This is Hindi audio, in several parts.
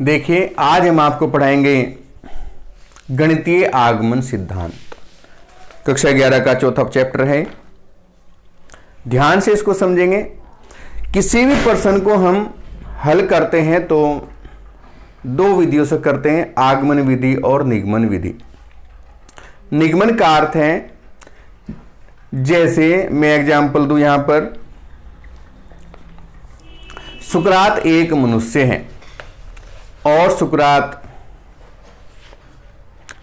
देखिए, आज हम आपको पढ़ाएंगे गणितीय आगमन सिद्धांत। कक्षा 11 का चौथा चैप्टर है। ध्यान से इसको समझेंगे। किसी भी प्रश्न को हम हल करते हैं तो दो विधियों से करते हैं, आगमन विधि और निगमन विधि। निगमन का अर्थ है, जैसे मैं एग्जाम्पल दूं, यहां पर सुकरात एक मनुष्य है और सुकरात,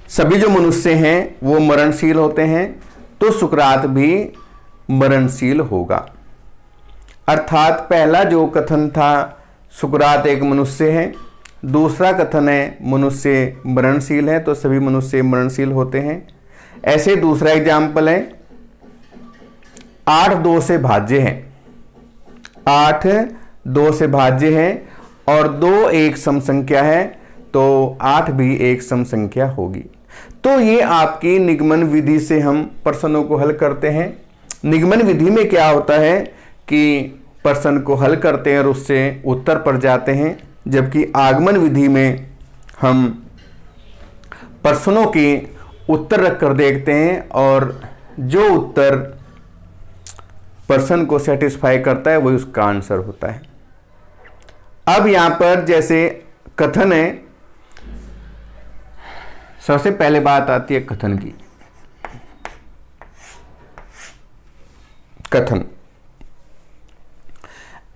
सभी जो मनुष्य हैं वो मरणशील होते हैं, तो सुकरात भी मरणशील होगा। अर्थात पहला जो कथन था सुकरात एक मनुष्य है, दूसरा कथन है मनुष्य मरणशील है, तो सभी मनुष्य मरणशील होते हैं। ऐसे दूसरा एग्जाम्पल है 8 2 से भाज्य है, 8 2 से भाज्य है और 2 एक सम संख्या है, तो 8 भी एक सम संख्या होगी। तो ये आपकी निगमन विधि से हम प्रश्नों को हल करते हैं। निगमन विधि में क्या होता है कि प्रश्न को हल करते हैं और उससे उत्तर पर जाते हैं, जबकि आगमन विधि में हम प्रश्नों के उत्तर रखकर देखते हैं और जो उत्तर प्रश्न को सेटिस्फाई करता है वही उसका आंसर होता है। अब यहां पर जैसे कथन है, सबसे पहले बात आती है कथन की। कथन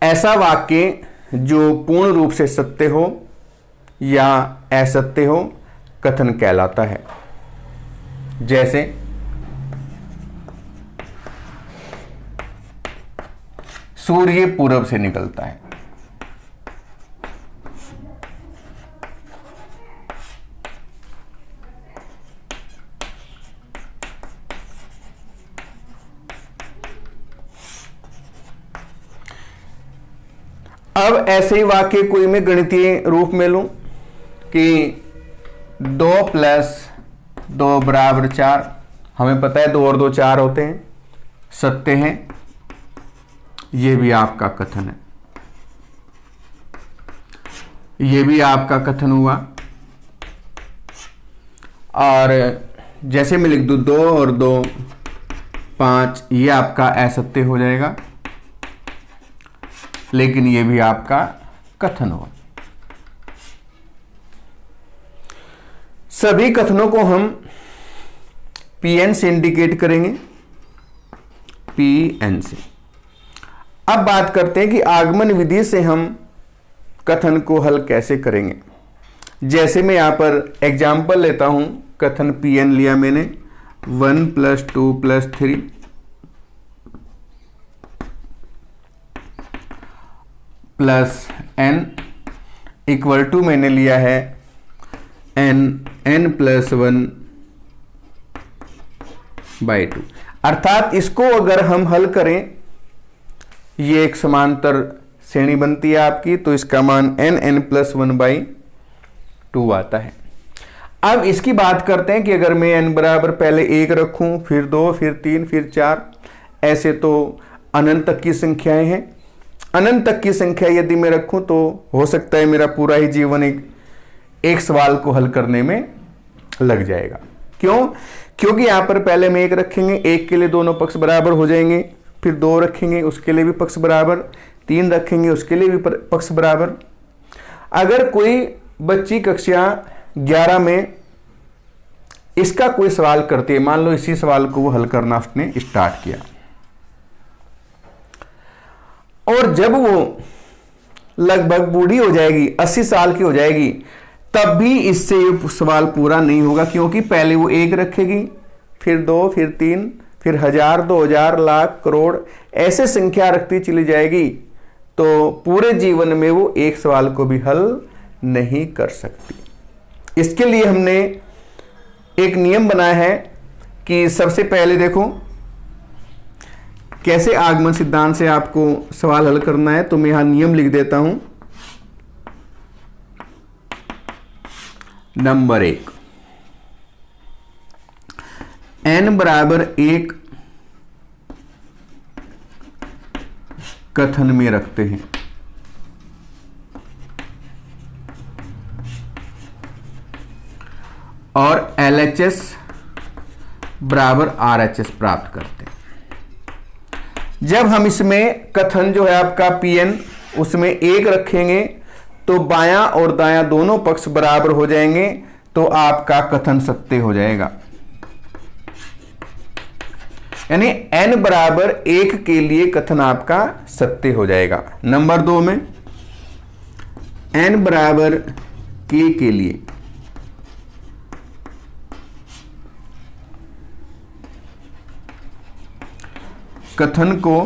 ऐसा वाक्य जो पूर्ण रूप से सत्य हो या असत्य हो, कथन कहलाता है। जैसे सूर्य पूरब से निकलता है। अब ऐसे ही वाक्य कोई मैं गणितीय रूप में लूं कि 2 + 2 = 4। हमें पता है 2 और 2 4 होते हैं, सत्य हैं। ये भी आपका कथन है, ये भी आपका कथन हुआ। और जैसे मैं लिख दूं 2 और 2 5, ये आपका असत्य हो जाएगा, लेकिन ये भी आपका कथन हुआ। सभी कथनों को हम Pn से इंडिकेट करेंगे, Pn से। अब बात करते हैं कि आगमन विधि से हम कथन को हल कैसे करेंगे। जैसे मैं यहां पर एग्जाम्पल लेता हूं, कथन Pn लिया मैंने, 1 + 2 + 3 प्लस n इक्वल टू मैंने लिया है n + 1/2। अर्थात इसको अगर हम हल करें, ये एक समांतर श्रेणी बनती है आपकी, तो इसका मान n + 1/2 आता है। अब इसकी बात करते हैं कि अगर मैं n बराबर पहले 1 रखूं, फिर 2, फिर 3, फिर 4, ऐसे तो अनंत तक की संख्याएं हैं। अनंत तक की संख्या यदि मैं रखूं तो हो सकता है मेरा पूरा ही जीवन एक सवाल को हल करने में लग जाएगा। क्यों? क्योंकि यहां पर पहले में 1 रखेंगे, 1 के लिए दोनों पक्ष बराबर हो जाएंगे, फिर 2 रखेंगे, उसके लिए भी पक्ष बराबर, 3 रखेंगे, उसके लिए भी पक्ष बराबर। अगर कोई बच्ची कक्षा 11 में इसका कोई सवाल करती है, मान लो इसी सवाल को वो हल करना उसने स्टार्ट किया, और जब वो लगभग बूढ़ी हो जाएगी, 80 साल की हो जाएगी, तब भी इससे ये सवाल पूरा नहीं होगा। क्योंकि पहले वो 1 रखेगी, फिर 2, फिर 3, फिर 1000, 2000, लाख, करोड़, ऐसे संख्या रखती चली जाएगी, तो पूरे जीवन में वो एक सवाल को भी हल नहीं कर सकती। इसके लिए हमने एक नियम बनाया है कि सबसे पहले देखो कैसे आगमन सिद्धांत से आपको सवाल हल करना है। तो मैं यहां नियम लिख देता हूं। नंबर 1, n = 1 कथन में रखते हैं। और LHS बराबर RHS प्राप्त करते हैं। जब हम इसमें कथन जो है आपका PN उसमें 1 रखेंगे तो बायां और दायां दोनों पक्ष बराबर हो जाएंगे, तो आपका कथन सत्य हो जाएगा। यानी n बराबर 1 के लिए कथन आपका सत्य हो जाएगा। नंबर 2 में n बराबर k के लिए कथन को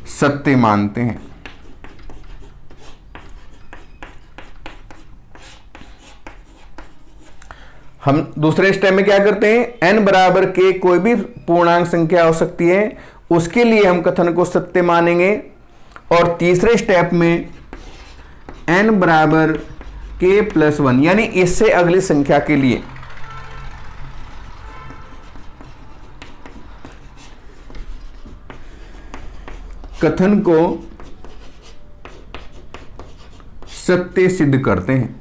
सत्य मानते हैं। हम दूसरे स्टेप में क्या करते हैं, n बराबर के कोई भी पूर्णांक संख्या हो सकती है, उसके लिए हम कथन को सत्य मानेंगे। और तीसरे स्टेप में n बराबर k प्लस 1 यानी इससे अगली संख्या के लिए कथन को सत्य सिद्ध करते हैं।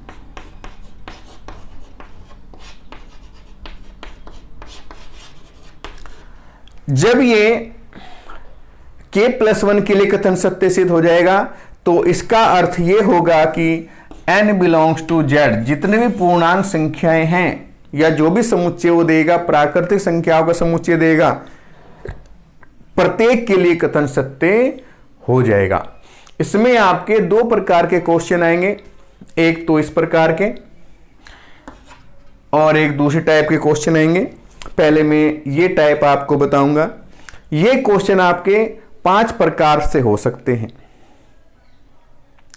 जब ये k प्लस 1 के लिए कथन सत्य सिद्ध हो जाएगा तो इसका अर्थ ये होगा कि n बिलोंग्स टू z, जितने भी पूर्णांक संख्याएं हैं या जो भी समुच्चय वो देगा, प्राकृतिक संख्याओं का समुच्चय देगा, प्रत्येक के लिए कथन सत्य हो जाएगा। इसमें आपके 2 प्रकार के क्वेश्चन आएंगे, एक तो इस प्रकार के और एक दूसरे टाइप के क्वेश्चन आएंगे। पहले मैं ये टाइप आपको बताऊंगा। ये क्वेश्चन आपके 5 प्रकार से हो सकते हैं।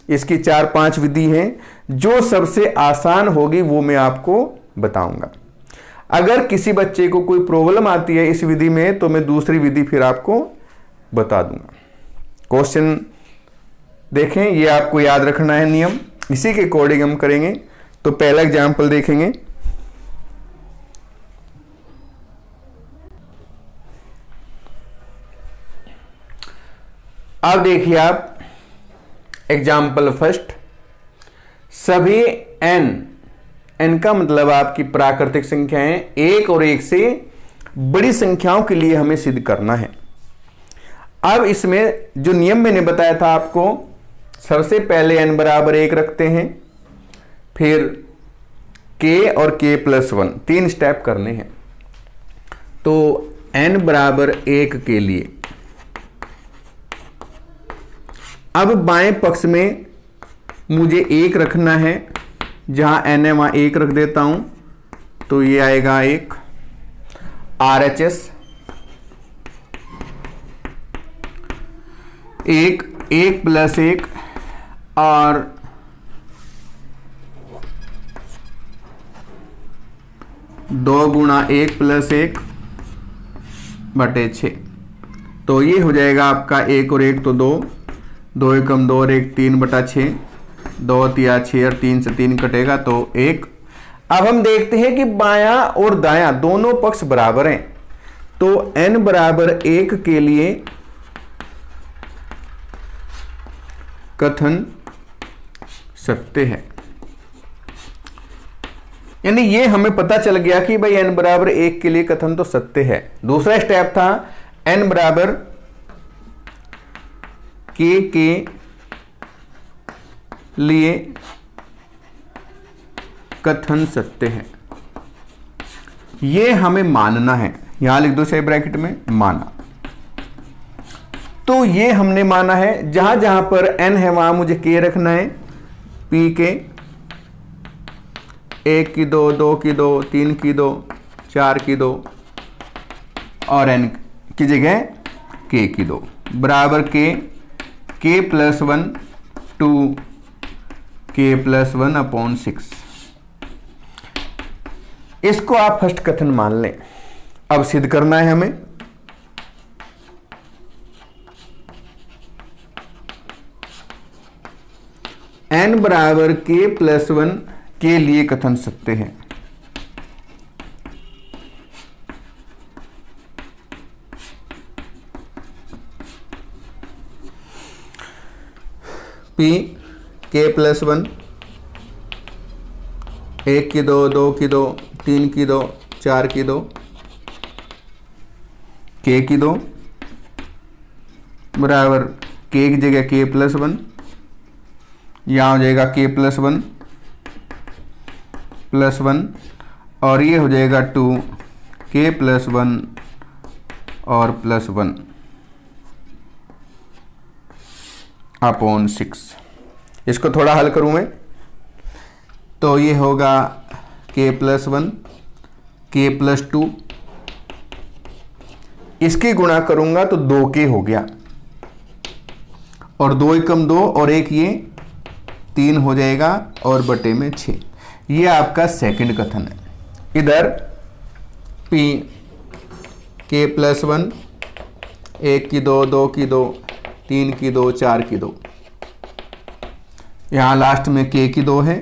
इसकी 4-5 विधि हैं, जो सबसे आसान होगी वो मैं आपको बताऊंगा। अगर किसी बच्चे को कोई प्रॉब्लम आती है इस विधि में तो मैं दूसरी विधि फिर आपको बता दूंगा। क्वेश्चन देखें, ये आपको याद रखना है नियम, इसी के अकॉर्डिंग हम करेंगे। तो पहला एग्जाम्पल देखेंगे। अब देखिए आप एग्जाम्पल फर्स्ट, सभी n का मतलब आपकी प्राकृतिक संख्याएं 1 और 1 से बड़ी संख्याओं के लिए हमें सिद्ध करना है। अब इसमें जो नियम मैंने बताया था आपको, सबसे पहले n बराबर 1 रखते हैं, फिर k और k प्लस 1 3 स्टेप करने हैं। तो n बराबर 1 के लिए अब बाएं पक्ष में मुझे 1 रखना है, जहां n है वहां 1 रख देता हूं, तो ये आएगा 1। RHS 1 प्लस 1 और 2 गुणा 1 प्लस 1 बटे 6। तो ये हो जाएगा आपका 1 और 1 तो 2, 2 एकम 2 और 1 3 बटा 6, 2 तिया 6 और 3 से 3 कटेगा तो 1। अब हम देखते हैं कि बायां और दायां दोनों पक्ष बराबर हैं, तो n बराबर 1 के लिए कथन सत्य है। यानी ये हमें पता चल गया कि भाई n बराबर 1 के लिए कथन तो सत्य है। दूसरा स्टेप था n बराबर k के लिए कथन सत्य है। ये हमें मानना है, यहां लिख दो सही ब्रैकेट में, माना। तो ये हमने माना है। जहां जहां पर n है वहां मुझे k रखना है, p के 1 की 2, 2 की 2, 3 की 2, 4 की 2 और n की जगह k की 2 बराबर k plus 1 to k plus 1 upon 6। इसको आप फर्स्ट कथन मान लें। अब सिद्ध करना है हमें। n बराबर k प्लस 1 के लिए कथन सत्य है। p k प्लस 1 1 की 2, 2 की 2, 3 की 2, 4 की 2, k की 2 बराबर k की जगह k प्लस 1, यहाँ हो जाएगा k प्लस 1 प्लस 1, और ये हो जाएगा 2 k प्लस 1 और प्लस 1 अपॉन 6। इसको थोड़ा हल करूं मैं तो ये होगा k प्लस 1 k प्लस 2, इसकी गुणा करूंगा तो 2k हो गया, और 2 एकम 2 और 1 ये 3 हो जाएगा, और बटे में 6। ये आपका सेकंड कथन है। इधर p k प्लस 1, 1 की 2, 2 की 2, 3 की 2, 4 की 2, यहाँ लास्ट में k की 2 है।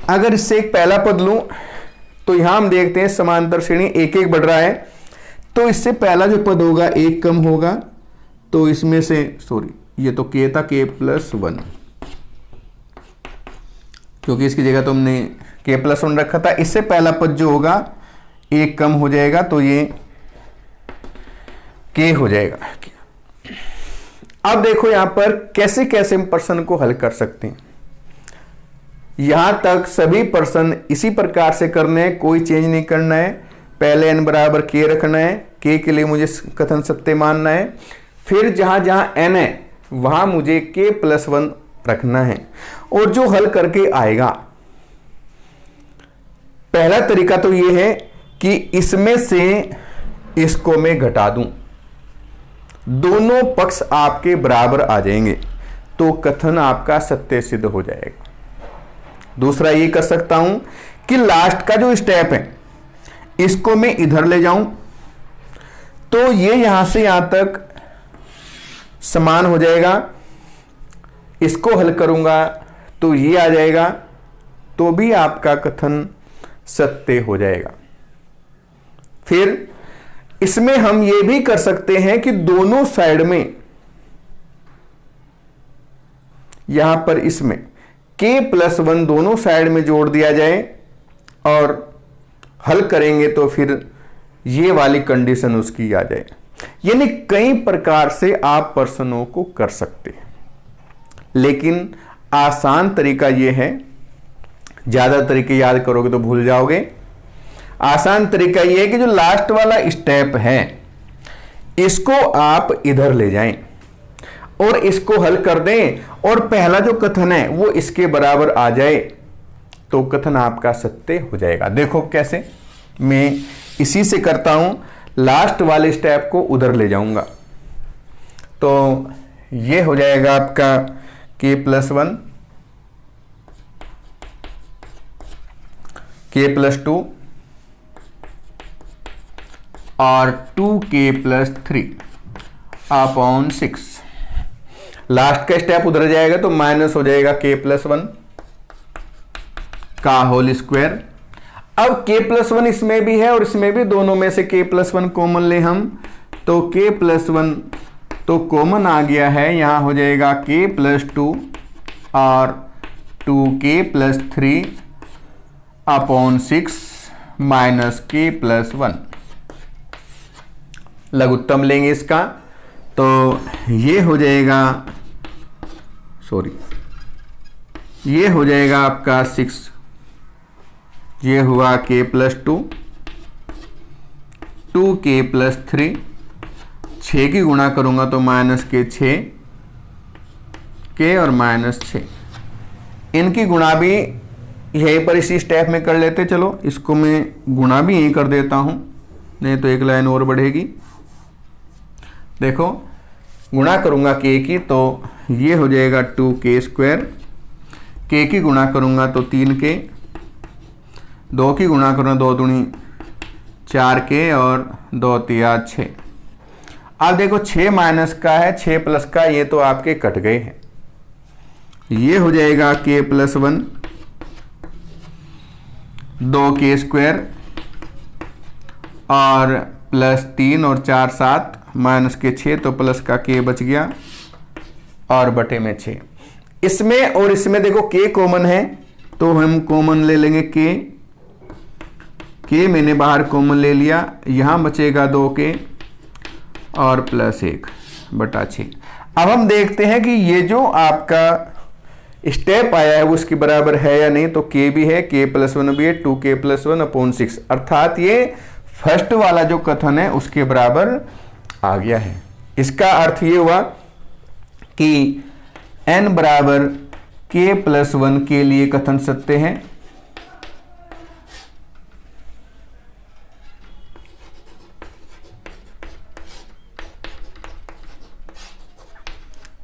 अगर इससे एक पहला पद लूं तो यहां हम देखते हैं समांतर श्रेणी एक एक बढ़ रहा है, तो इससे पहला जो पद होगा एक कम होगा, तो इसमें से ये तो k था k प्लस 1, क्योंकि इसकी जगह तो हमने k प्लस 1 रखा था। इससे पहला पद जो होगा एक कम हो जाएगा, तो ये k हो जाएगा। अब देखो यहां पर कैसे कैसे हम प्रश्न को हल कर सकते हैं। यहां तक सभी प्रश्न इसी प्रकार से करने हैं, कोई चेंज नहीं करना है। पहले n बराबर k रखना है, k के लिए मुझे कथन सत्य मानना है, फिर जहां जहां n है वहां मुझे k प्लस 1 रखना है, और जो हल करके आएगा। पहला तरीका तो यह है कि इसमें से इसको मैं घटा दूं, दोनों पक्ष आपके बराबर आ जाएंगे, तो कथन आपका सत्य सिद्ध हो जाएगा। दूसरा ये कर सकता हूं कि लास्ट का जो स्टेप है इसको मैं इधर ले जाऊं, तो ये यहां से यहां तक समान हो जाएगा। इसको हल करूंगा तो ये आ जाएगा, तो भी आपका कथन सत्य हो जाएगा। फिर इसमें हम ये भी कर सकते हैं कि दोनों साइड में, यहां पर इसमें k प्लस 1 दोनों साइड में जोड़ दिया जाए, और हल करेंगे तो फिर ये वाली कंडीशन उसकी आ जाए। यानी कई प्रकार से आप प्रश्नों को कर सकते हैं, लेकिन आसान तरीका यह है, ज्यादा तरीके याद करोगे तो भूल जाओगे। आसान तरीका यह है कि जो लास्ट वाला स्टेप है इसको आप इधर ले जाएं और इसको हल कर दें, और पहला जो कथन है वो इसके बराबर आ जाए, तो कथन आपका सत्य हो जाएगा। देखो कैसे मैं इसी से करता हूं, लास्ट वाले स्टेप को उधर ले जाऊंगा, तो ये हो जाएगा आपका k प्लस 1, k प्लस 2 और 2k प्लस 3 अपॉन 6। लास्ट का स्टेप उधर जाएगा तो माइनस हो जाएगा k प्लस 1 का होल स्क्वायर। अब k प्लस 1 इसमें भी है और इसमें भी, दोनों में से k प्लस 1 कॉमन ले हम, तो k प्लस 1 तो कॉमन आ गया है, यहां हो जाएगा k प्लस 2 और 2k plus 3 upon 6 minus k plus 1। लघुत्तम लेंगे इसका, तो ये हो जाएगा, ये हो जाएगा आपका 6, ये हुआ k प्लस 2, 2k प्लस 3, 6 की गुणा करूंगा तो माइनस के 6 k और माइनस 6। इनकी गुणा भी यहीं पर इसी स्टेप में कर लेते। चलो इसको मैं गुणा भी यहीं कर देता हूं, नहीं तो एक लाइन और बढ़ेगी। देखो गुणा करूंगा k की तो ये हो जाएगा 2k स्क्वायर, k की गुणा करूंगा तो 3k, 2 की गुणा करूंगा 2 दूनी 4k और 2 तिया 6। अब देखो 6 माइनस का है, 6 प्लस का, ये तो आपके कट गए हैं। ये हो जाएगा k प्लस 1, 2k स्क्वायर और प्लस 3 और 4 7 माइनस के 6, तो प्लस का k बच गया और बटे में 6। इसमें और इसमें देखो k कॉमन है तो हम कॉमन ले लेंगे के मैंने बाहर कॉमन ले लिया, यहाँ बचेगा 2k और प्लस 1/6। अब हम देखते हैं कि ये जो आपका स्टेप आया है वो उसके बराबर है या नहीं। तो k भी है, k+1 भी है, 2k+1/6, अर्थात ये फर्स्ट वाला जो कथन है उसके बराबर आ गया है। इसका अर्थ ये हुआ कि n बराबर k+1 के लिए कथन सत्य है।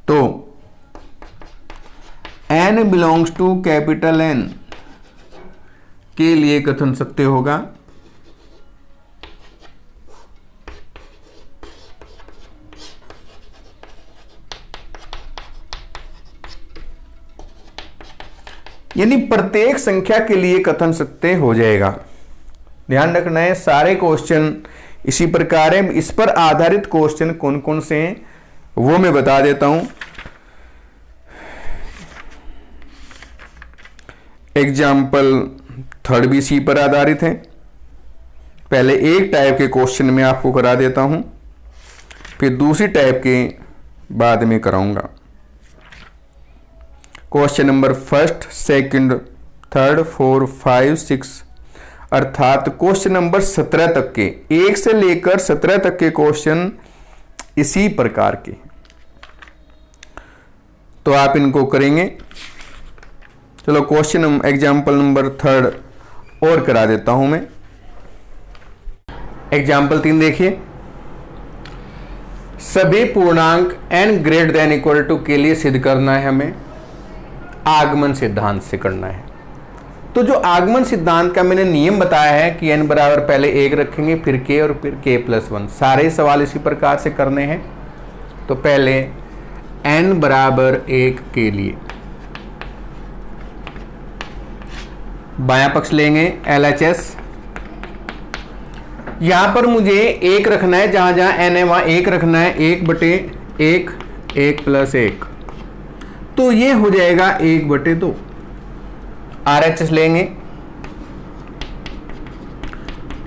तो n belongs to capital N के लिए कथन सत्य होगा। यानी प्रत्येक संख्या के लिए कथन सत्य हो जाएगा। ध्यान रखना है, सारे क्वेश्चन इसी प्रकार है। इस पर आधारित क्वेश्चन कौन कौन से हैं वो मैं बता देता हूं। एग्जाम्पल 3 भी इसी पर आधारित है। पहले एक टाइप के क्वेश्चन में आपको करा देता हूं, फिर दूसरी टाइप के बाद में कराऊंगा। क्वेश्चन नंबर 1, 2, 3, 4, 5, 6 अर्थात क्वेश्चन नंबर 17 तक के, 1 से लेकर 17 तक के क्वेश्चन इसी प्रकार के। तो आप इनको करेंगे। चलो क्वेश्चन एग्जाम्पल नंबर 3 और करा देता हूं मैं। एग्जाम्पल 3 देखिए, सभी पूर्णांक n के लिए सिद्ध करना है हमें। आगमन सिद्धांत से करना है। तो जो आगमन सिद्धांत का मैंने नियम बताया है कि n बराबर पहले 1 रखेंगे, फिर k और फिर k+1, सारे सवाल इसी प्रकार से करने हैं। तो पहले n बराबर 1 के लिए बायां पक्ष लेंगे LHS। यहां पर मुझे 1 रखना है, जहां जहां n है वहां 1 रखना है। 1/1, 1+1, तो ये हो जाएगा 1/2। RHS लेंगे,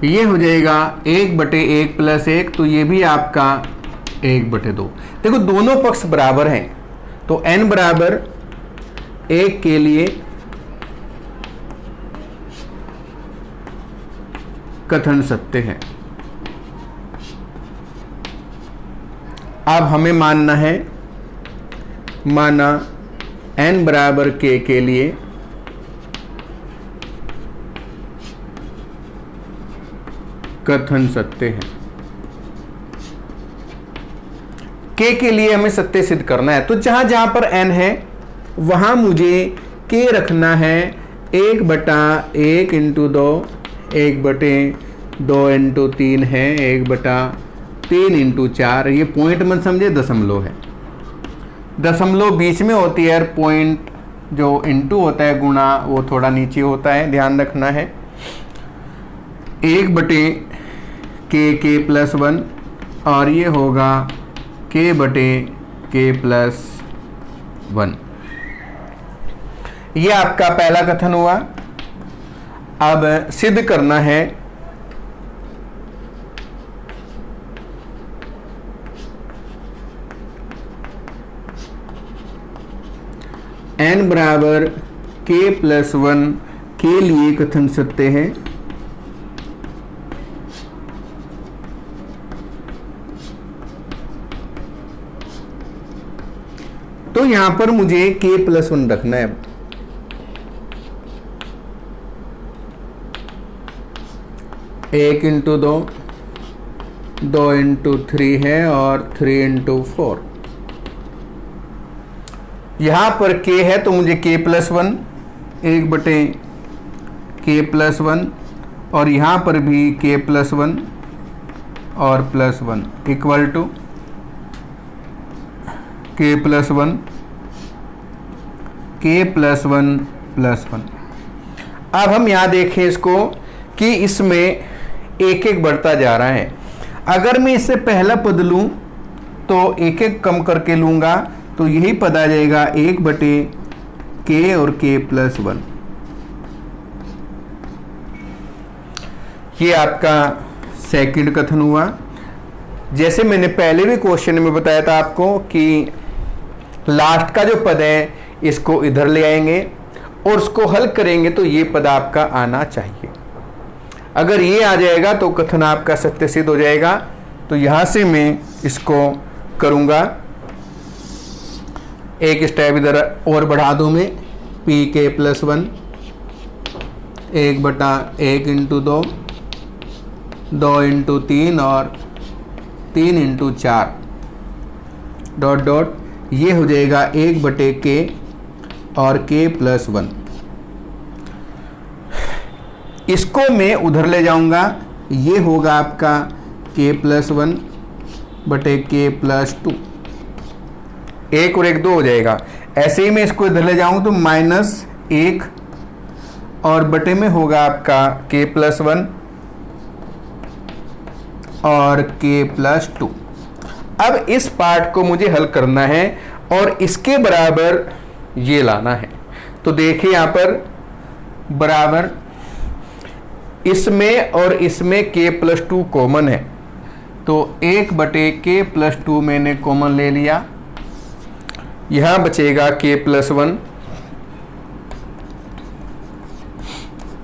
ये हो जाएगा 1/1+1, तो ये भी आपका 1/2। देखो दोनों पक्ष बराबर हैं, तो n बराबर 1 के लिए कथन सत्य है। अब हमें मानना है, माना n बराबर k के लिए कथन सत्य है। k के लिए हमें सत्य सिद्ध करना है। तो जहां जहां पर n है वहां मुझे k रखना है 1/1 × 2, 1/2 × 3 है, 1/3 × 4। ये पॉइंट मत समझे, दशमलव है। दशमलव बीच में होती है, पॉइंट जो इंटू होता है गुणा वो थोड़ा नीचे होता है, ध्यान रखना है। 1/k+1 और ये होगा k/k+1। ये आपका पहला कथन हुआ। अब सिद्ध करना है n बराबर k+1 के लिए कथन सत्य है। तो यहां पर मुझे k+1 रखना है। एक इंटू 2, 2 × 3 है और 3 × 4। यहाँ पर k है तो मुझे k+1, 1/k+1 और यहाँ पर भी k+1 और +1 इक्वल टू k+1, k+1+1। अब हम यहाँ देखें इसको कि इसमें एक एक बढ़ता जा रहा है। अगर मैं इससे पहला पद लूँ तो एक एक कम करके लूँगा तो यही पद आ जाएगा 1/k और k+1। ये आपका सेकंड कथन हुआ। जैसे मैंने पहले भी क्वेश्चन में बताया था आपको कि लास्ट का जो पद है इसको इधर ले आएंगे और उसको हल करेंगे तो ये पद आपका आना चाहिए। अगर ये आ जाएगा तो कथन आपका सत्य सिद्ध हो जाएगा। तो यहां से मैं इसको करूंगा, एक स्टेप इधर और बढ़ा दूं मैं, पी के प्लस 1 1/1 इंटू 2 2 इंटू 3 और 3 इंटू 4 डॉट डॉट, ये हो जाएगा 1/k और k प्लस 1। इसको मैं उधर ले जाऊंगा, ये होगा आपका k प्लस 1/k प्लस 2, 1 और 1 2 हो जाएगा। ऐसे ही मैं इसको इधर ले जाऊं तो -1 और बटे में होगा आपका k प्लस 1 और k प्लस 2। अब इस पार्ट को मुझे हल करना है और इसके बराबर ये लाना है। तो देखिए यहाँ पर बराबर इसमें और इसमें k प्लस 2 कॉमन है, तो 1/k प्लस 2 मैंने कॉमन ले लिया। यहाँ बचेगा k प्लस 1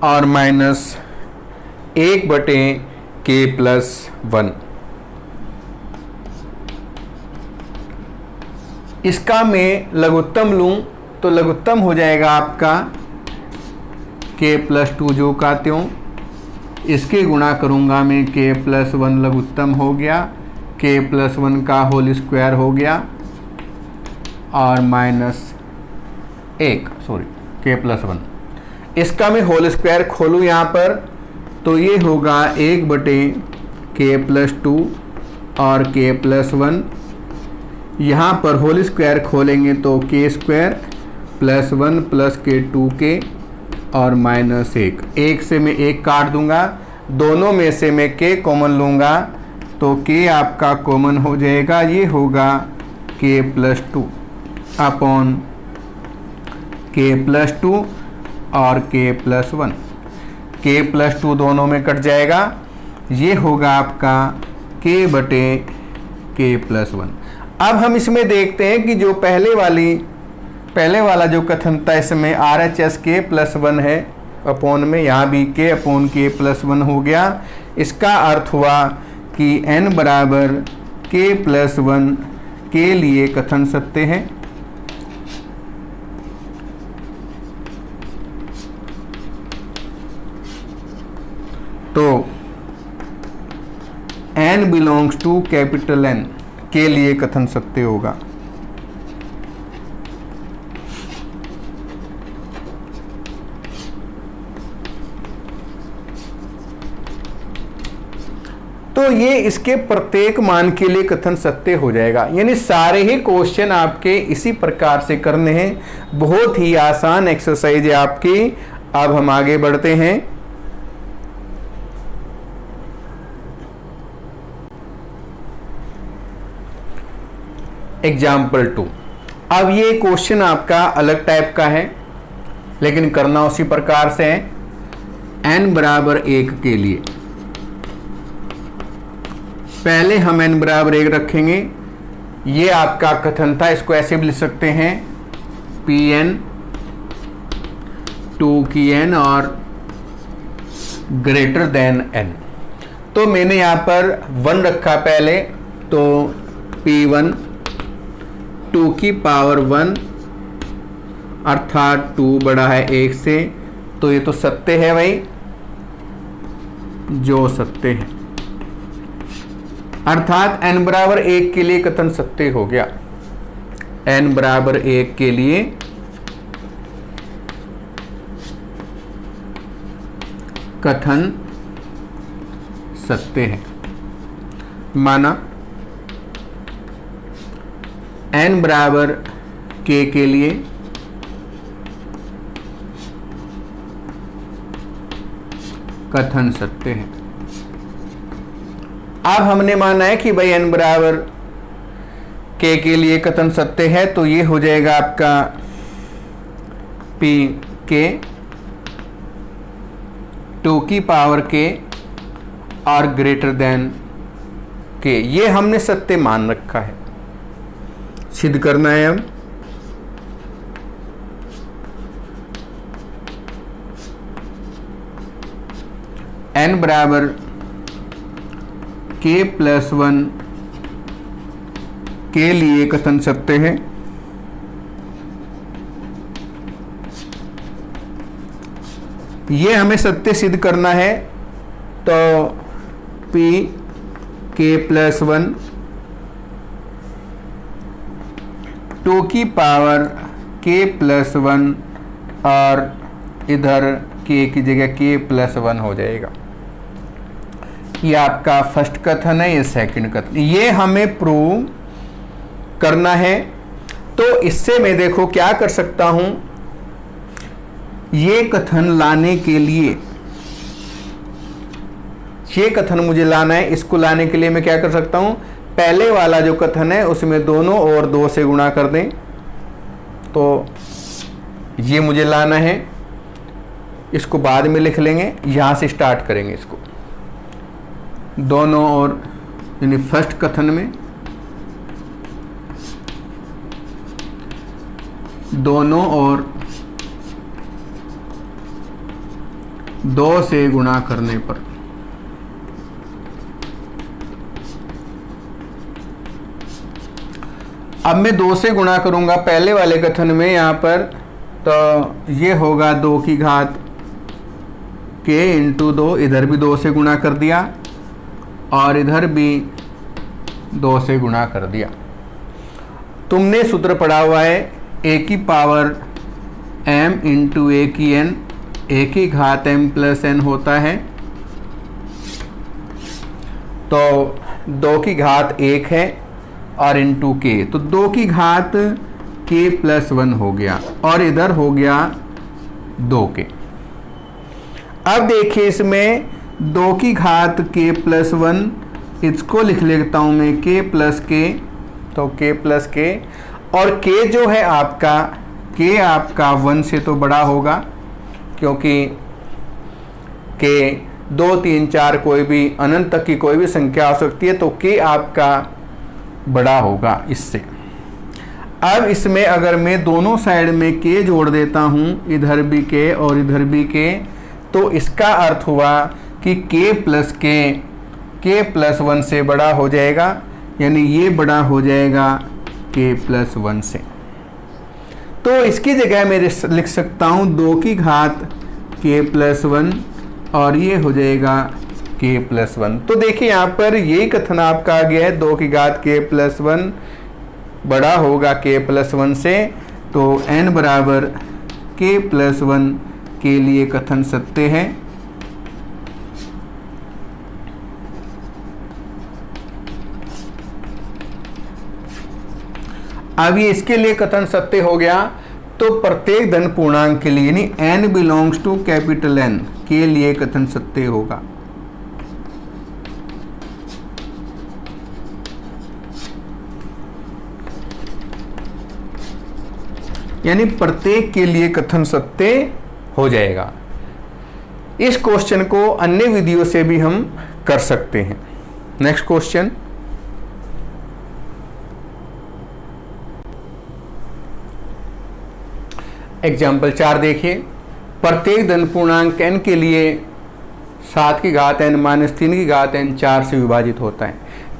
और -1/k प्लस 1। इसका मैं लघुत्तम लूँ तो लघुत्तम हो जाएगा आपका k प्लस 2 जो का त्यों, इसके गुणा करूँगा मैं, k प्लस 1 लघुत्तम हो गया, k प्लस 1 का होल स्क्वायर हो गया और k प्लस 1। इसका मैं होल स्क्वायर खोलूँ यहाँ पर तो ये होगा 1/k प्लस 2 और k प्लस 1। यहाँ पर होल स्क्वायर खोलेंगे तो k square plus 1 plus k 2k और -1। 1 से मैं 1 काट दूंगा, दोनों में से मैं k कॉमन लूँगा तो k आपका कॉमन हो जाएगा, ये होगा k plus 2 upon k plus 2 और k प्लस 1। k प्लस 2 दोनों में कट जाएगा, ये होगा आपका k/k प्लस 1। अब हम इसमें देखते हैं कि जो पहले वाला जो कथन था इसमें RHS k प्लस 1 है अपॉन में, यहाँ भी k अपॉन k प्लस 1 हो गया। इसका अर्थ हुआ कि n बराबर k प्लस 1 के लिए कथन सत्य है। तो n belongs to capital N के लिए कथन सत्य होगा। तो ये इसके प्रत्येक मान के लिए कथन सत्य हो जाएगा। यानी सारे ही क्वेश्चन आपके इसी प्रकार से करने हैं। बहुत ही आसान एक्सरसाइज है आपकी। अब हम आगे बढ़ते हैं। एग्जाम्पल 2। अब ये क्वेश्चन आपका अलग टाइप का है लेकिन करना उसी प्रकार से है। n बराबर 1 के लिए पहले हम n बराबर 1 रखेंगे। ये आपका कथन था, इसको ऐसे भी लिख सकते हैं Pn 2 की n और ग्रेटर देन n। तो मैंने यहाँ पर 1 रखा पहले, तो P1 2 की पावर 1 अर्थात 2 बड़ा है 1 से, तो ये तो सत्य है भाई, जो सत्य है, अर्थात n बराबर 1 के लिए कथन सत्य हो गया। n बराबर 1 के लिए कथन सत्य है। माना n बराबर k के लिए कथन सत्य है। अब हमने माना है कि भाई n बराबर k के लिए कथन सत्य है, तो ये हो जाएगा आपका p k 2 की power k are greater than k, ये हमने सत्य मान रखा है। सिद्ध करना है अब। n बराबर k प्लस 1 के लिए कथन सत्य है। ये हमें सत्य सिद्ध करना है, तो p k प्लस 1 2 की पावर k प्लस 1 और इधर k की जगह k प्लस 1 हो जाएगा। ये आपका फर्स्ट कथन है, ये सेकंड कथन, ये हमें प्रूव करना है। तो इससे मैं देखो क्या कर सकता हूं, ये कथन लाने के लिए, ये कथन मुझे लाना है, इसको लाने के लिए मैं क्या कर सकता हूं, पहले वाला जो कथन है उसमें दोनों और 2 से गुणा कर दें, तो ये मुझे लाना है। इसको बाद में लिख लेंगे, यहां से स्टार्ट करेंगे इसको। दोनों और यानी फर्स्ट कथन में दोनों और 2 से गुणा करने पर अब मैं 2 से गुणा करूंगा पहले वाले कथन में यहां पर, तो ये होगा 2 की घात k इंटू 2, इधर भी 2 से गुणा कर दिया और इधर भी 2 से गुणा कर दिया। तुमने सूत्र पढ़ा हुआ है a की पावर m इंटू a की n, a की घात m प्लस n होता है, तो 2 की घात 1 है और इंटू k, तो 2 की घात k प्लस 1 हो गया और इधर हो गया 2k। अब देखिए इसमें 2 की घात k प्लस 1, इसको लिख लेता हूं मैं k प्लस k, तो k प्लस k, और k जो है आपका, k आपका 1 से तो बड़ा होगा, क्योंकि k 2 3 4 कोई भी अनंत तक की कोई भी संख्या हो सकती है, तो k आपका बड़ा होगा इससे। अब इसमें अगर मैं दोनों साइड में k जोड़ देता हूं, इधर भी k और इधर भी k, तो इसका अर्थ हुआ कि k प्लस 1 से बड़ा हो जाएगा, यानी ये बड़ा हो जाएगा k प्लस 1 से। तो इसकी जगह मैं लिख सकता हूँ 2 की घात k प्लस 1 और ये हो जाएगा k प्लस 1। तो देखिए यहाँ पर यही कथन आपका आ गया है, 2 की घात k प्लस 1 बड़ा होगा k प्लस 1 से, तो n बराबर k प्लस 1 के लिए कथन सत्य है। अब ये इसके लिए कथन सत्य हो गया, तो प्रत्येक धन पूर्णांक के लिए यानी n belongs to capital N के लिए कथन सत्य होगा। यानी प्रत्येक के लिए कथन सत्य हो जाएगा। इस क्वेश्चन को अन्य विधियों से भी हम कर सकते हैं। नेक्स्ट क्वेश्चन, एग्जाम्पल 4 देखिए। प्रत्येक धन पूर्णांक n के लिए 7 की घात n माइनस 3 की घात n 4 से विभाजित होता है।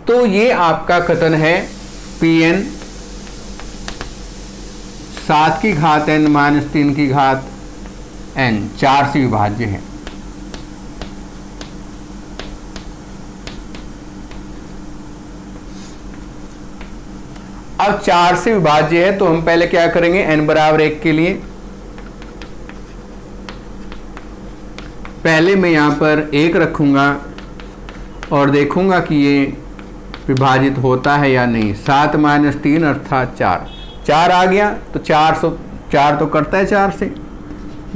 तो ये आपका कथन है Pn 7 की घात n माइनस 3 की घात n 4 से विभाज्य है। अब 4 से विभाज्य है, तो हम पहले क्या करेंगे, n बराबर 1 के लिए पहले मैं यहाँ पर 1 रखूँगा और देखूँगा कि ये विभाजित होता है या नहीं। 7 माइनस 3 अर्थात 4 आ गया, तो 4 तो करता है 4 से,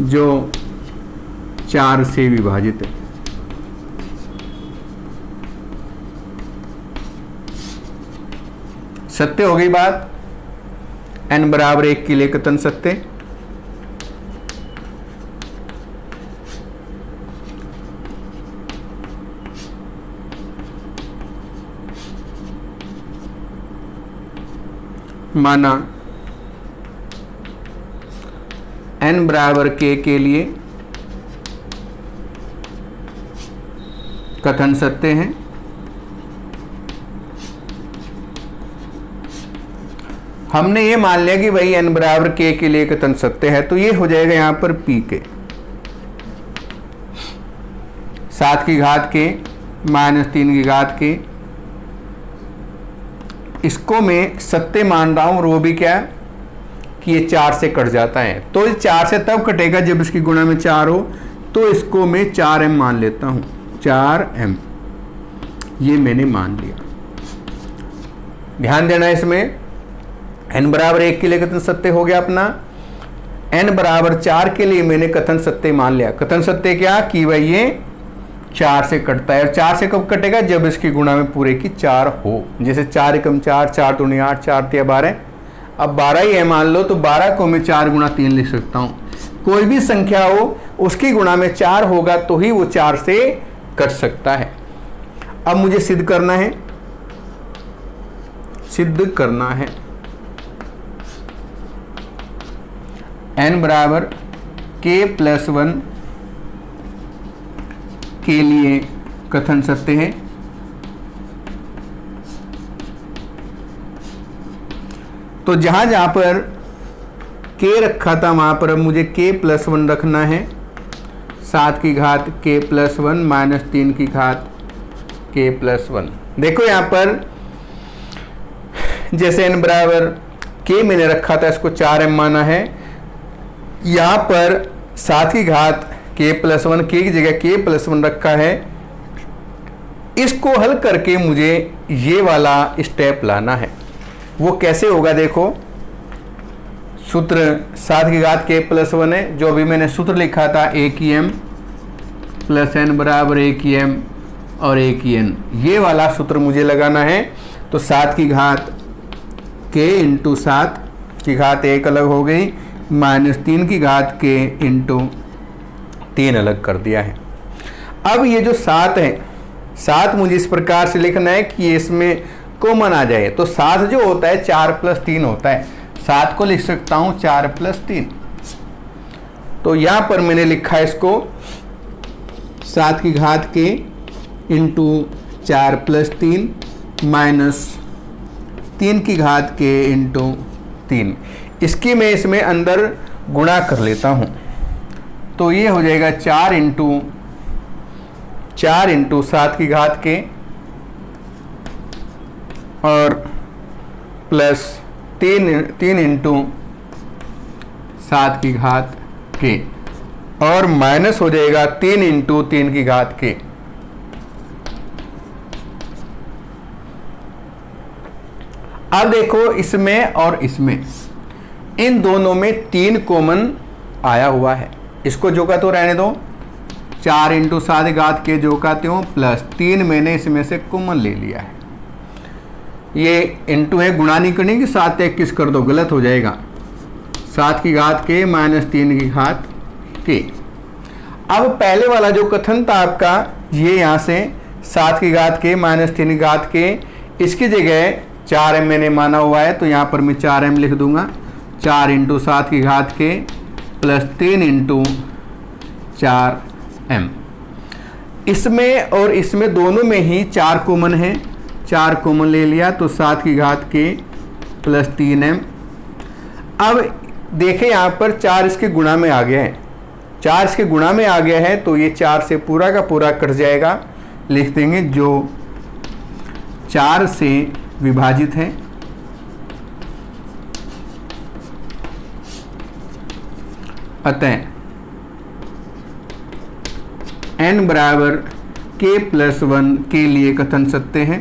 जो 4 से विभाजित है। सत्य हो गई बात। n बराबर 1 के लिए कथन सत्य। माना n बराबर k के लिए कथन सत्य हैं। हमने ये मान लिया कि भाई n बराबर k के लिए कथन सत्य है, तो ये हो जाएगा यहां पर pk 7 की घात के माइनस 3 की घात के। इसको मैं सत्य मान रहा हूं और वो भी क्या कि ये 4 से कट जाता है, तो इस 4 से तब कटेगा जब इसकी गुणा में 4 हो, तो इसको मैं 4m मान लेता हूं, 4m ये मैंने मान लिया। ध्यान देना इसमें n बराबर 1 के लिए कथन सत्य हो गया अपना, n बराबर 4 के लिए मैंने कथन सत्य मान लिया। कथन सत्य क्या कि भाई ये 4 से कटता है, और 4 से कब कटेगा जब इसकी गुणा में पूरे की 4 हो। जैसे 4 एकम 4, 4 दूनी 8, 4 तिया 12। अब 12 ही है मान लो, तो 12 को मैं 4 गुणा 3 लिख सकता हूँ। कोई भी संख्या हो उसकी गुणा में 4 होगा तो ही वो 4 से कट सकता है। अब मुझे सिद्ध करना है, n बराबर k प्लस 1 के लिए कथन सत्य है। तो जहां जहां पर k रखा था वहां पर अब मुझे k प्लस 1 रखना है। 7 की घात k प्लस 1 माइनस 3 की घात k प्लस 1। देखो यहां पर जैसे n बराबर k मैंने रखा था, इसको 4m माना है। यहां पर 7 की घात k प्लस 1, k की जगह k प्लस 1 रखा है। इसको हल करके मुझे ये वाला स्टेप लाना है। वो कैसे होगा देखो, सूत्र 7 की घात k प्लस 1 है, जो अभी मैंने सूत्र लिखा था a की m प्लस n बराबर a की m और a की n, ये वाला सूत्र मुझे लगाना है। तो 7 की घात k इंटू 7 की घात 1 अलग हो गई, माइनस 3 की घात k इंटू 3 अलग कर दिया है। अब ये जो 7 है, 7 मुझे इस प्रकार से लिखना है कि इसमें कॉमन आ जाए। तो 7 जो होता है 4 प्लस 3 होता है, 7 को लिख सकता हूँ 4 प्लस 3। तो यहाँ पर मैंने लिखा है इसको 7 की घात के इंटू 4 प्लस 3 माइनस 3 की घात के इंटू 3। इसकी मैं इसमें अंदर गुणा कर लेता हूँ, तो ये हो जाएगा 4 इंटू 7 की घात के और प्लस 3 इंटू 7 की घात के और माइनस हो जाएगा 3 इंटू 3 की घात के। अब देखो इसमें और इसमें, इन दोनों में 3 कॉमन आया हुआ है। इसको जो का तो रहने दो, 4 इंटू 7 की घात के जो का त्यों प्लस 3 मैंने इसमें से कॉमन ले लिया है। ये इंटू है, गुणा नहीं करनी कि 7 21 कर दो, गलत हो जाएगा। 7 की घात के माइनस 3 की घात के। अब पहले वाला जो कथन था आपका, ये यहाँ से 7 की घात के माइनस 3 की घात के, इसकी जगह 4m मैंने माना हुआ है, तो यहाँ पर मैं 4m लिख दूंगा। 4 इंटू 7 की घात के प्लस 3 इंटू 4m। इसमें और इसमें दोनों में ही 4 कॉमन है, 4 कॉमन ले लिया, तो 7 की घात के प्लस 3m। अब देखें यहाँ पर 4 इसके गुणा में आ गया है, 4 इसके गुणा में आ गया है, तो ये 4 से पूरा का पूरा कट जाएगा। लिख देंगे जो 4 से विभाजित है। अतः n बराबर k प्लस 1 के लिए कथन सत्य है।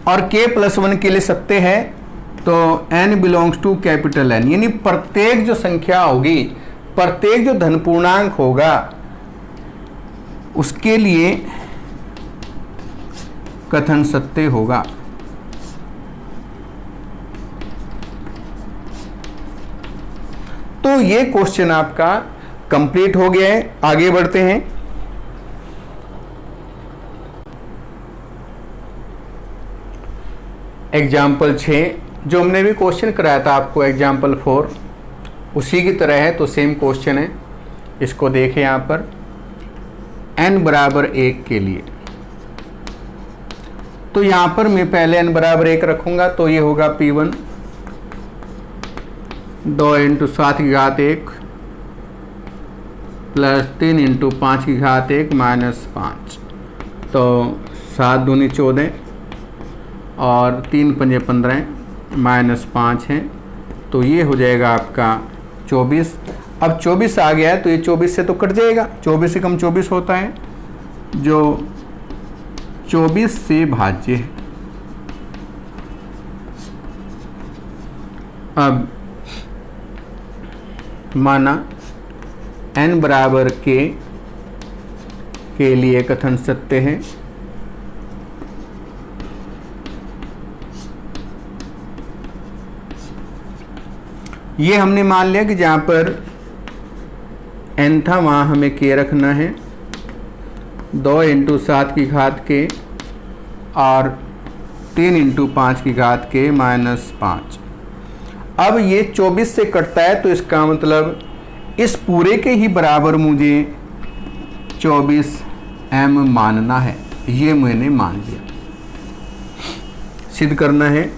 और k प्लस 1 के लिए सत्य है, तो n belongs to capital N, यानी प्रत्येक जो संख्या होगी, प्रत्येक जो धन पूर्णांक होगा, उसके लिए कथन सत्य होगा। तो ये क्वेश्चन आपका कंप्लीट हो गया है। आगे बढ़ते हैं। एग्जाम्पल 6 जो हमने भी क्वेश्चन कराया था आपको एग्जाम्पल 4 उसी की तरह है, तो सेम क्वेश्चन है। इसको देखें यहाँ पर n बराबर 1 के लिए, तो यहाँ पर मैं पहले n बराबर 1 रखूँगा, तो ये होगा P1 2 इंटू 7 की घात 1 प्लस 3 इंटू 5 की घात 1 माइनस 5, तो 7 दूनी 14 और 3 पंजे 15 माइनस 5 है, तो ये हो जाएगा आपका 24। अब 24 आ गया है तो ये 24 से तो कट जाएगा, 24 से कम 24 होता है जो 24 से भाज्य है। अब माना n बराबर के लिए कथन सत्य है, ये हमने मान लिया कि जहाँ पर n था वहाँ हमें k रखना है, 2 इंटू 7 की घात के और 3 इंटू 5 की घात के माइनस 5। अब ये 24 से कटता है तो इसका मतलब इस पूरे के ही बराबर मुझे 24m मानना है, ये मैंने मान लिया। सिद्ध करना है,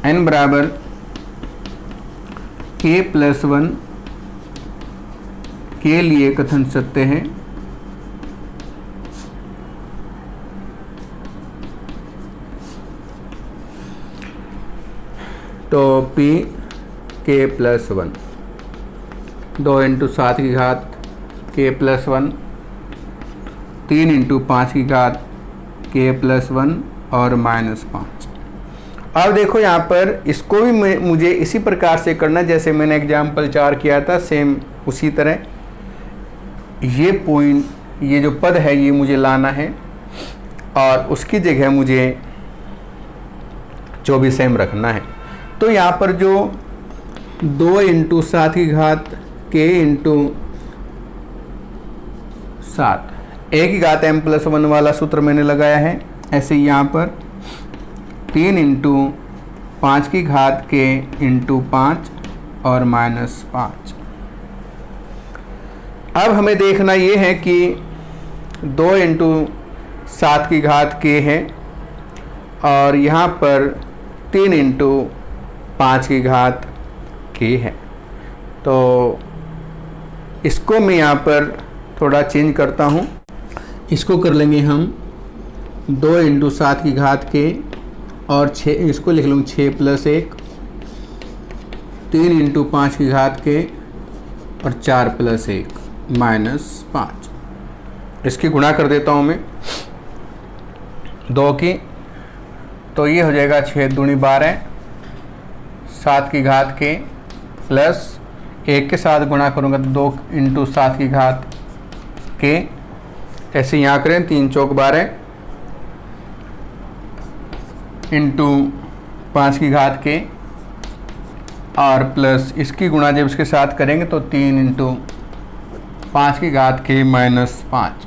n बराबर k प्लस 1 के लिए कथन सत्य है, तो p k प्लस 1 2 इंटू 7 की घात k प्लस 1 3 इंटू 5 की घात k प्लस 1 और माइनस 5। अब देखो यहाँ पर इसको भी मुझे इसी प्रकार से करना जैसे मैंने एग्जाम्पल 4 किया था, सेम उसी तरह ये पॉइंट, ये जो पद है ये मुझे लाना है और उसकी जगह मुझे 24m रखना है। तो यहाँ पर जो 2 इंटू 7 की घात k इंटू 7 a की घात m प्लस 1 वाला सूत्र मैंने लगाया है, ऐसे ही यहाँ पर 3 इंटू 5 की घात k इंटू 5 और माइनस 5। अब हमें देखना ये है कि 2 इंटू 7 की घात k है और यहाँ पर 3 इंटू 5 की घात k है, तो इसको मैं यहाँ पर थोड़ा चेंज करता हूँ। इसको कर लेंगे हम 2 इंटू 7 की घात k और 6, इसको लिख लूँ 6 प्लस 1, 3 इंटू 5 की घात k और 4 प्लस 1 माइनस 5। इसकी गुणा कर देता हूँ मैं 2 की, तो ये हो जाएगा 6 दूनी 12 7 की घात के प्लस 1 के साथ गुणा करूँगा तो 2 इंटू 7 की घात के, ऐसे यहाँ करें 3 चौक 12 इंटू 5 की घात के और प्लस इसकी गुणा जब इसके साथ करेंगे तो 3 इंटू 5 की घात के माइनस 5।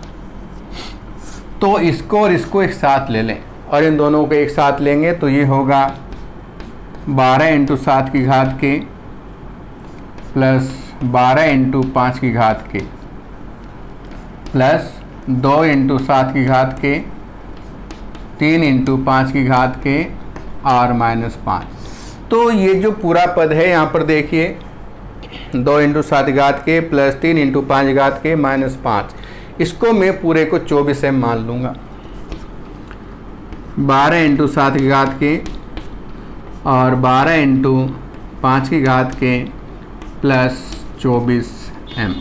तो इसको और इसको एक साथ ले लें और इन दोनों को एक साथ लेंगे तो ये होगा 12 इंटू 7 की घात के प्लस 12 इंटू 5 की घात के प्लस 2 इंटू 7 की घात के 3 इंटू 5 की घात के और माइनस 5। तो ये जो पूरा पद है यहाँ पर देखिए 2 इंटू 7 की घात के प्लस 3 इंटू 5 की घात के माइनस 5, इसको मैं पूरे को 24m मान लूँगा। 12 इंटू 7 की घात के और 12 इंटू 5 की घात के प्लस 24m।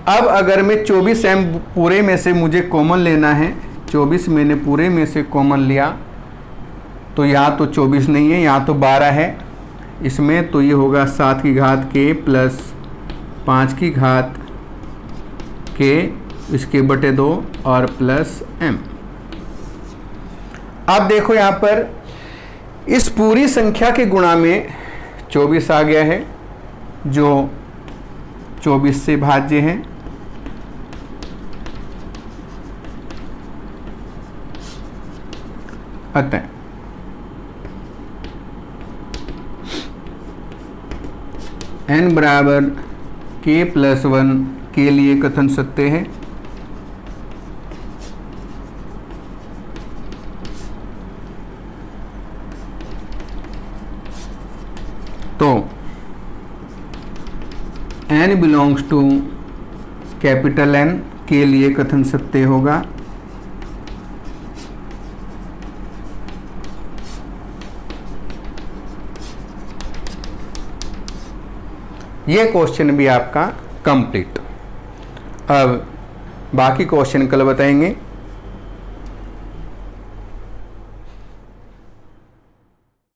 अब अगर मैं 24m पूरे में से मुझे कॉमन लेना है, 24 मैंने पूरे में से कॉमन लिया तो यहाँ तो 24 नहीं है, यहाँ तो 12 है इसमें, तो ये होगा 7 की घात के प्लस 5 की घात के इसके बटे 2 और प्लस m। अब देखो यहाँ पर इस पूरी संख्या के गुणा में 24 आ गया है जो 24 से भाज्य है, अतः n बराबर k+1 के लिए कथन सत्य है। तो n belongs to capital N के लिए कथन सत्य होगा। यह क्वेश्चन भी आपका कंप्लीट। अब बाकी क्वेश्चन कल बताएंगे।